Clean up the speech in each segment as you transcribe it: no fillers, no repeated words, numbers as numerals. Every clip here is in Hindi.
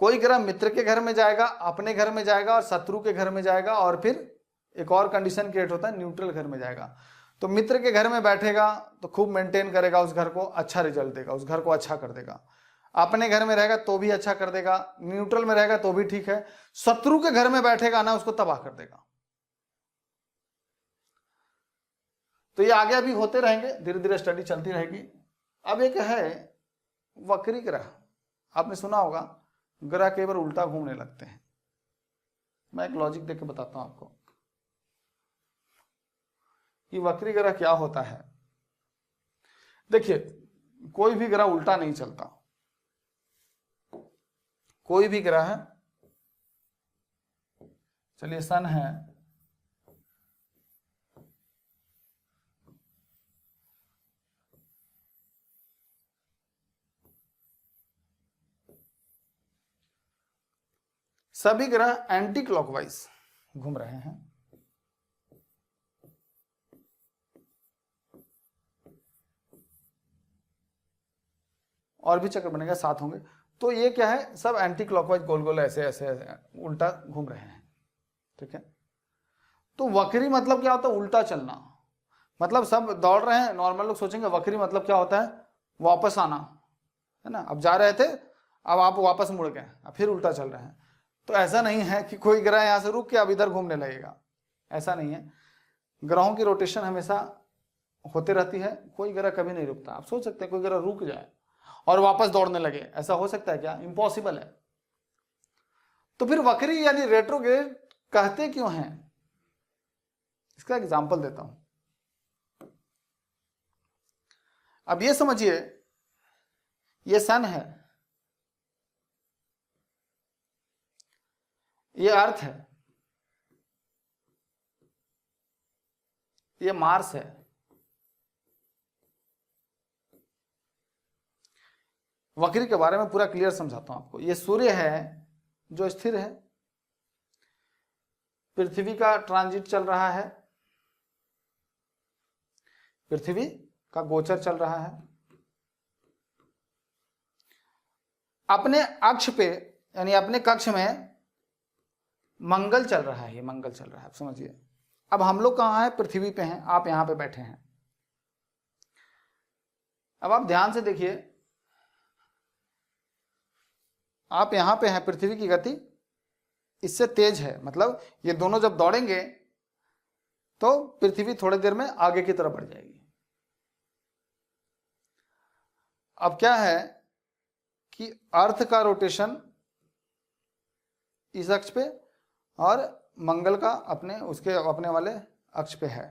कोई ग्रह मित्र के घर में जाएगा, अपने घर में जाएगा और शत्रु के घर में जाएगा, और फिर एक और कंडीशन क्रिएट होता है न्यूट्रल घर में जाएगा। तो मित्र के घर में बैठेगा तो खूब मेंटेन करेगा उस घर को, अच्छा रिजल्ट देगा, उस घर को अच्छा कर देगा। अपने घर में रहेगा तो भी अच्छा कर देगा, न्यूट्रल में रहेगा तो भी ठीक है। शत्रु के घर में बैठेगा ना, उसको तबाह कर देगा। तो ये आगे अभी होते रहेंगे, धीरे धीरे स्टडी चलती रहेगी। अब एक है वक्री ग्रह। आपने सुना होगा ग्रह कई बार उल्टा घूमने लगते हैं। मैं एक लॉजिक देके बताता हूं आपको कि वक्री ग्रह क्या होता है। देखिए, कोई भी ग्रह उल्टा नहीं चलता। कोई भी ग्रह है, चलिए सन है, सभी ग्रह एंटी क्लॉकवाइज घूम रहे हैं। और भी चक्र बनेगा, 7 होंगे। तो ये क्या है, सब एंटी क्लॉकवाइज गोल गोल ऐसे ऐसे उल्टा घूम रहे हैं। ठीक है, तो वक्री मतलब क्या होता है, उल्टा चलना। मतलब सब दौड़ रहे हैं, नॉर्मल लोग सोचेंगे वक्री मतलब क्या होता है, वापस आना, है ना। अब जा रहे थे, अब आप वापस मुड़ गए, अब फिर उल्टा चल रहे हैं। तो ऐसा नहीं है कि कोई ग्रह यहां से रुक के अब इधर घूमने लगेगा, ऐसा नहीं है। ग्रहों की रोटेशन हमेशा होते रहती है, कोई ग्रह कभी नहीं रुकता। आप सोच सकते हैं कोई ग्रह रुक जाए और वापस दौड़ने लगे, ऐसा हो सकता है क्या? इम्पॉसिबल है। तो फिर वक्री यानी रेट्रोग्रेड कहते क्यों हैं, इसका एग्जांपल देता हूं। अब ये समझिए, ये सन है, ये अर्थ है, ये मार्स है। वक्री के बारे में पूरा क्लियर समझाता हूं आपको। ये सूर्य है जो स्थिर है, पृथ्वी का ट्रांजिट चल रहा है, पृथ्वी का गोचर चल रहा है। अपने अक्ष पे यानी अपने कक्ष में मंगल चल रहा है, ये मंगल चल रहा है, आप समझिए। अब हम लोग कहाँ हैं, पृथ्वी पे हैं, आप यहां पे बैठे हैं। अब आप ध्यान से देखिए, आप यहां पे हैं, पृथ्वी की गति इससे तेज है, मतलब ये दोनों जब दौड़ेंगे तो पृथ्वी थोड़ी देर में आगे की तरफ बढ़ जाएगी। अब क्या है कि अर्थ का रोटेशन इस अक्ष पे और मंगल का अपने वाले अक्ष पे है।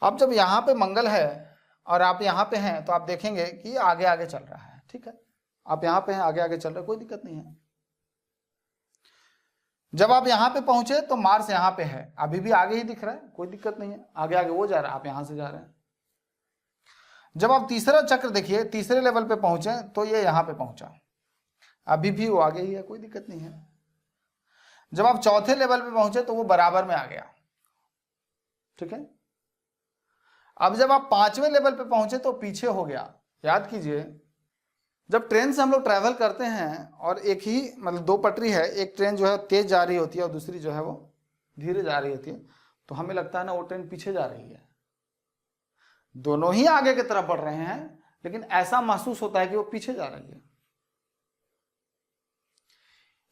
अब जब यहां पे मंगल है और आप यहां पे हैं, तो आप देखेंगे कि आगे आगे चल रहा है। ठीक है, आप यहां पे हैं, आगे आगे चल रहा है, कोई दिक्कत नहीं है। जब आप यहां पे पहुंचे तो मार्स यहां पे है, अभी भी आगे ही दिख रहा है, कोई दिक्कत नहीं है, आगे आगे वो जा रहा है, आप यहां से जा रहे हैं। जब आप तीसरा चक्र देखिए, तीसरे लेवल पे पहुंचे तो ये यहां पे पहुंचा, अभी भी वो आगे ही है, कोई दिक्कत नहीं है। जब आप चौथे लेवल पे पहुंचे तो वो बराबर में आ गया। ठीक है, अब जब आप 5वें लेवल पे पहुंचे तो पीछे हो गया। याद कीजिए, जब ट्रेन से हम लोग ट्रैवल करते हैं और एक ही मतलब 2 पटरी है, एक ट्रेन जो है तेज जा रही होती है और दूसरी जो है वो धीरे जा रही होती है, तो हमें लगता है ना वो ट्रेन पीछे जा रही है। दोनों ही आगे की तरफ बढ़ रहे हैं, लेकिन ऐसा महसूस होता है कि वो पीछे जा रही है।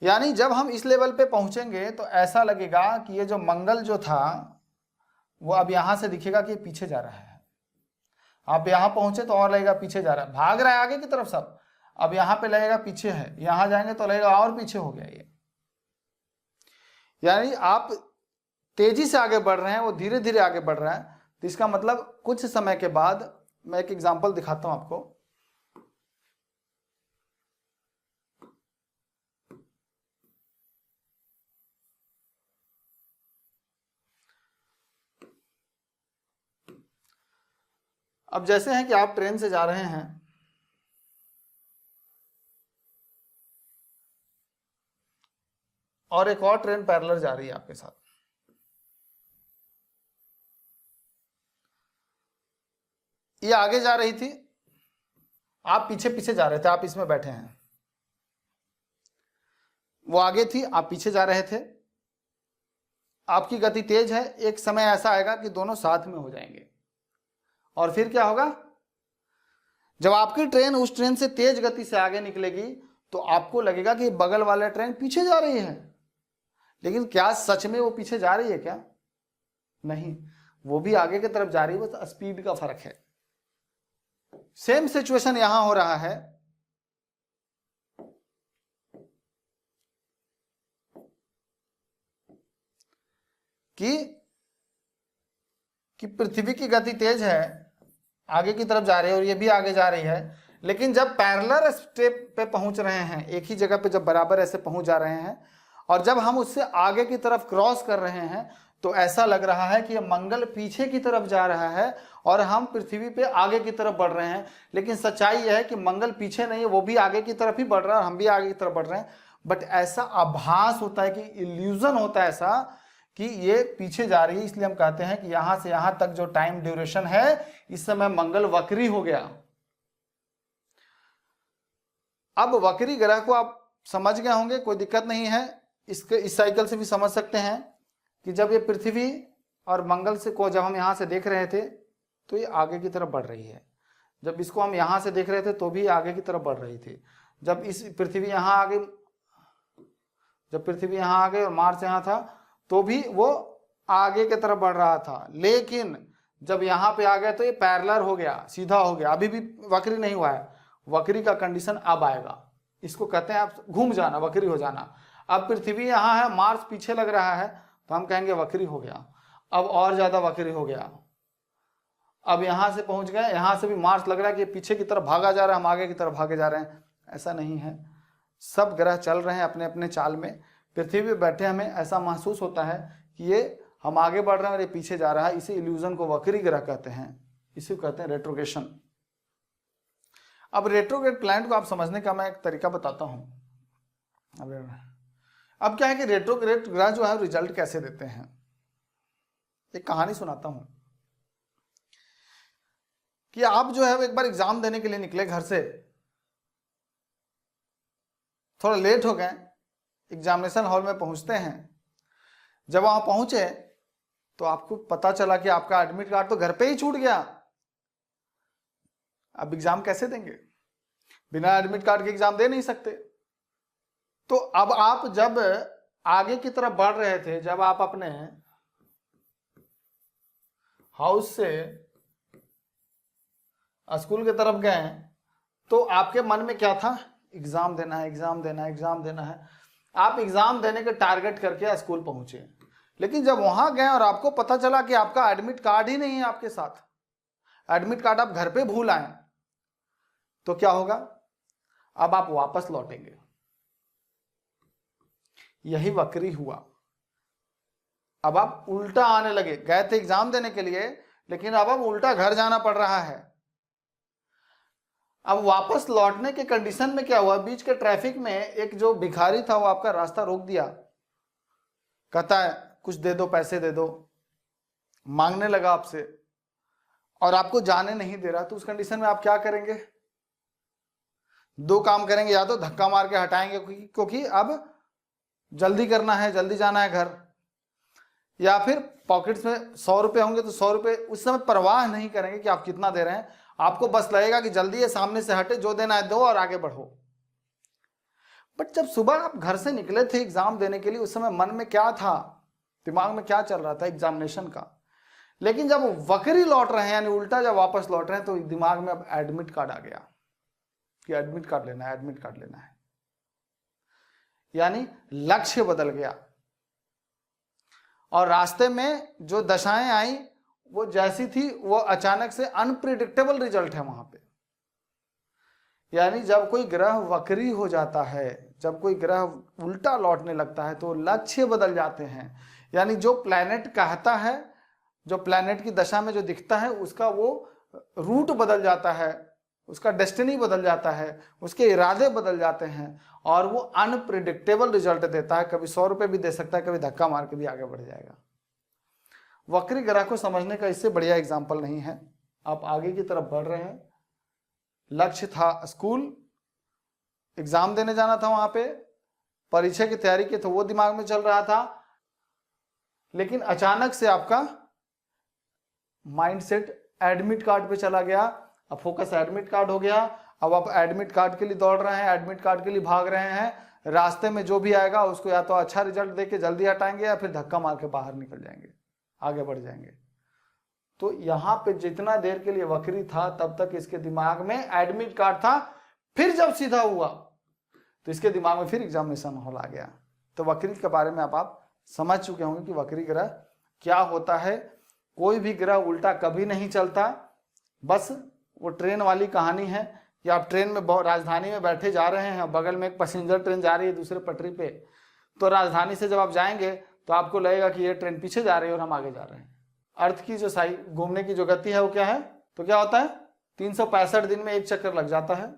यानी जब हम इस लेवल पे पहुंचेंगे तो ऐसा लगेगा कि ये जो मंगल जो था वो अब यहां से दिखेगा कि पीछे जा रहा है। आप यहां पहुंचे तो और लगेगा पीछे जा रहा है, भाग रहा है आगे की तरफ सब, अब यहां पे लगेगा पीछे है, यहां जाएंगे तो लगेगा और पीछे हो गया ये। यानी आप तेजी से आगे बढ़ रहे हैं, वो धीरे धीरे आगे बढ़ रहा है। तो इसका मतलब कुछ समय के बाद, मैं एक एग्जांपल दिखाता हूं आपको। अब जैसे हैं कि आप ट्रेन से जा रहे हैं, और एक और ट्रेन पैरेलल जा रही है आपके साथ। ये आगे जा रही थी, आप पीछे पीछे जा रहे थे, आप इसमें बैठे हैं। वो आगे थी, आप पीछे जा रहे थे, आपकी गति तेज है, एक समय ऐसा आएगा कि दोनों साथ में हो जाएंगे, और फिर क्या होगा, जब आपकी ट्रेन उस ट्रेन से तेज गति से आगे निकलेगी तो आपको लगेगा कि बगल वाला ट्रेन पीछे जा रही है, लेकिन क्या सच में वो पीछे जा रही है क्या? नहीं, वो भी आगे की तरफ जा रही है, बस स्पीड का फर्क है। सेम सिचुएशन यहां हो रहा है कि पृथ्वी की गति तेज है, आगे की तरफ जा रही है और ये भी आगे जा रही है, लेकिन जब पैरेलल स्टेप पे पहुंच रहे हैं, एक ही जगह पे जब बराबर ऐसे पहुंच जा रहे हैं, और जब हम उससे आगे की तरफ क्रॉस कर रहे हैं तो ऐसा लग रहा है कि मंगल पीछे की तरफ जा रहा है और हम पृथ्वी पे आगे की तरफ बढ़ रहे हैं। लेकिन सच्चाई यह है कि मंगल पीछे नहीं है, वो भी आगे की तरफ ही बढ़ रहा है और हम भी आगे की तरफ बढ़ रहे हैं। बट ऐसा आभास होता है कि इल्यूजन होता है ऐसा कि ये पीछे जा रही है, इसलिए हम कहते हैं कि यहां से यहां तक जो टाइम ड्यूरेशन है इस समय मंगल वक्री हो गया। अब वक्री ग्रह को आप समझ गए होंगे, कोई दिक्कत नहीं है, इसके इस साइकिल से भी समझ सकते हैं कि जब ये पृथ्वी और मंगल से को जब हम यहां से देख रहे थे तो ये आगे की तरफ बढ़ रही है, जब इसको हम यहां से देख रहे थे तो भी आगे की तरफ बढ़ रही थी, जब इस पृथ्वी यहां आ गई, जब पृथ्वी यहां आ गई और मार्स यहां था तो भी वो आगे की तरफ बढ़ रहा था। लेकिन जब यहां पे आ गया तो ये पैरेलल हो गया, सीधा हो गया, अभी भी वक्री नहीं हुआ है। वक्री का कंडीशन अब आएगा, इसको कहते हैं आप घूम जाना, वक्री हो जाना। अब पृथ्वी यहां है, मार्स पीछे लग रहा है तो हम कहेंगे वक्री हो गया। अब और ज्यादा वक्री हो गया, अब यहां से पहुंच गए, यहां से भी मार्स लग रहा है कि पीछे की तरफ भागा जा रहा है, हम आगे की तरफ भागे जा रहे हैं। ऐसा नहीं है, सब ग्रह चल रहे हैं अपने अपने चाल में। पृथ्वी पे बैठे हमें ऐसा महसूस होता है कि ये हम आगे बढ़ रहे हैं और ये पीछे जा रहा है, इसी इल्यूजन को वक्री ग्रह कहते हैं, इसी को कहते हैं रेट्रोग्रेशन। अब रेट्रोग्रेड प्लैनेट को आप समझने का मैं एक तरीका बताता हूं। अब क्या है कि रेट्रोग्रेड ग्रह जो है रिजल्ट कैसे देते हैं, एक कहानी सुनाता हूं कि आप जो है एक बार एग्जाम देने के लिए निकले घर से, थोड़ा लेट हो गए, एग्जामिनेशन हॉल में पहुंचते हैं, जब वहां पहुंचे तो आपको पता चला कि आपका एडमिट कार्ड तो घर पे ही छूट गया। अब एग्जाम कैसे देंगे, बिना एडमिट कार्ड के एग्जाम दे नहीं सकते। तो अब आप जब आगे की तरफ बढ़ रहे थे, जब आप अपने हाउस से स्कूल की तरफ गए तो आपके मन में क्या था, एग्जाम देना है, एग्जाम देना है, एग्जाम देना है। आप एग्जाम देने के टारगेट करके स्कूल पहुंचे, लेकिन जब वहां गए और आपको पता चला कि आपका एडमिट कार्ड ही नहीं है आपके साथ, एडमिट कार्ड आप घर पे भूल आए, तो क्या होगा, अब आप वापस लौटेंगे। यही वक्री हुआ, अब आप उल्टा आने लगे, गए थे एग्जाम देने के लिए लेकिन अब उल्टा घर जाना पड़ रहा है। अब वापस लौटने के कंडीशन में क्या हुआ, बीच के ट्रैफिक में एक जो भिखारी था वो आपका रास्ता रोक दिया, कहता है कुछ दे दो, पैसे दे दो, मांगने लगा आपसे और आपको जाने नहीं दे रहा। तो उस कंडीशन में आप क्या करेंगे, दो काम करेंगे, या तो धक्का मार के हटाएंगे क्योंकि अब जल्दी करना है, जल्दी जाना है घर, या फिर पॉकेट्स में 100 रुपए होंगे तो 100 रुपए उस समय परवाह नहीं करेंगे कि आप कितना दे रहे हैं, आपको बस लगेगा कि जल्दी है, सामने से हटे, जो देना है दो और आगे बढ़ो। बट जब सुबह आप घर से निकले थे एग्जाम देने के लिए, उस समय मन में क्या था, दिमाग में क्या चल रहा था, एग्जामिनेशन का। लेकिन जब वक्री लौट रहे हैं यानी उल्टा जब वापस लौट रहे हैं तो दिमाग में अब एडमिट कार्ड आ गया कि एडमिट कार्ड लेना है, एडमिट कार्ड लेना है, यानी लक्ष्य बदल गया। और रास्ते में जो दशाएं आई वो जैसी थी वो अचानक से अनप्रिडिक्टेबल रिजल्ट है वहां पे। यानी जब कोई ग्रह वक्री हो जाता है, जब कोई ग्रह उल्टा लौटने लगता है तो लक्ष्य बदल जाते हैं। यानी जो प्लैनेट कहता है, जो प्लैनेट की दशा में जो दिखता है उसका वो रूट बदल जाता है, उसका डेस्टिनी बदल जाता है, उसके इरादे बदल जाते हैं और वो अनप्रिडिक्टेबल रिजल्ट देता है। कभी 100 रुपए भी दे सकता है, कभी धक्का मार के भी आगे बढ़ जाएगा। वक्री ग्रह को समझने का इससे बढ़िया एग्जाम्पल नहीं है। आप आगे की तरफ बढ़ रहे हैं, लक्ष्य था स्कूल, एग्जाम देने जाना था वहां पे, परीक्षा की तैयारी की तो वो दिमाग में चल रहा था, लेकिन अचानक से आपका माइंडसेट एडमिट कार्ड पे चला गया। अब फोकस एडमिट कार्ड हो गया। अब आप एडमिट कार्ड के लिए दौड़ रहे हैं, एडमिट कार्ड के लिए भाग रहे हैं। रास्ते में जो भी आएगा उसको या तो अच्छा रिजल्ट देके जल्दी हटाएंगे या फिर धक्का मार के बाहर निकल जाएंगे, आगे बढ़ जाएंगे। तो यहाँ पे जितना देर के लिए वक्री था तब तक इसके दिमाग में एडमिट कार्ड था, फिर जब सीधा हुआ तो इसके दिमाग में फिर एग्जामिनेशन हॉल आ गया। तो वक्री के बारे में आप समझ चुके होंगे कि वक्री ग्रह क्या होता है। कोई भी ग्रह उल्टा कभी नहीं चलता, बस वो ट्रेन वाली कहानी है कि आप ट्रेन में राजधानी में बैठे जा रहे हैं, बगल में एक पैसेंजर ट्रेन जा रही है दूसरे पटरी पे, तो राजधानी से जब आप जाएंगे तो आपको लगेगा कि ये ट्रेन पीछे जा रही है और हम आगे जा रहे हैं। अर्थ की जो घूमने की जो गति है वो क्या है, तो क्या होता है 365 दिन में एक चक्कर लग जाता है।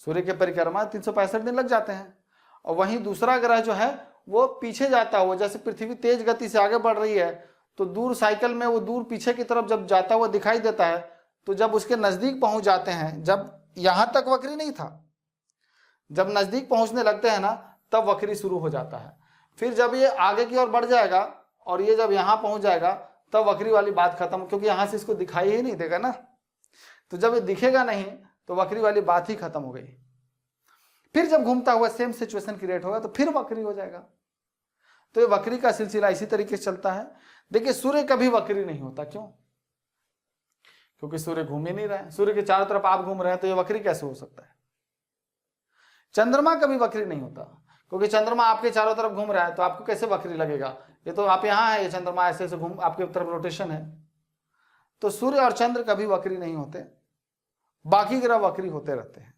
सूर्य के परिक्रमा 365 दिन लग जाते हैं। और वहीं दूसरा ग्रह जो है वो पीछे जाता हुआ, जैसे पृथ्वी तेज गति से आगे बढ़ रही है तो दूर साइकिल में वो दूर पीछे की तरफ जब जाता हुआ दिखाई देता है, तो जब उसके नजदीक पहुंच जाते हैं, जब यहां तक वक्री नहीं था, जब नजदीक पहुंचने लगते हैं ना तब वक्री शुरू हो जाता है। फिर जब ये आगे की ओर बढ़ जाएगा और ये जब यहां पहुंच जाएगा तब वक्री वाली बात खत्म, क्योंकि यहां से इसको दिखाई ही नहीं देगा ना। तो जब ये दिखेगा नहीं तो वक्री वाली बात ही खत्म हो गई। फिर जब घूमता हुआ सेम सिचुएशन क्रिएट होगा तो फिर वक्री हो जाएगा। तो ये वक्री का सिलसिला इसी तरीके से चलता है। देखिए सूर्य कभी वक्री नहीं होता, क्यों? क्योंकि सूर्य घूम ही नहीं रहा है। सूर्य के चारों तरफ आप घूम रहे हैं तो ये वक्री कैसे हो सकता है? चंद्रमा कभी वक्री नहीं होता, क्योंकि चंद्रमा आपके चारों तरफ घूम रहा है तो आपको कैसे वक्री लगेगा? ये तो आप यहाँ है, ये चंद्रमा ऐसे ऐसे घूम आपके तरफ रोटेशन है। तो सूर्य और चंद्र कभी वक्री नहीं होते, बाकी ग्रह वक्री होते रहते हैं।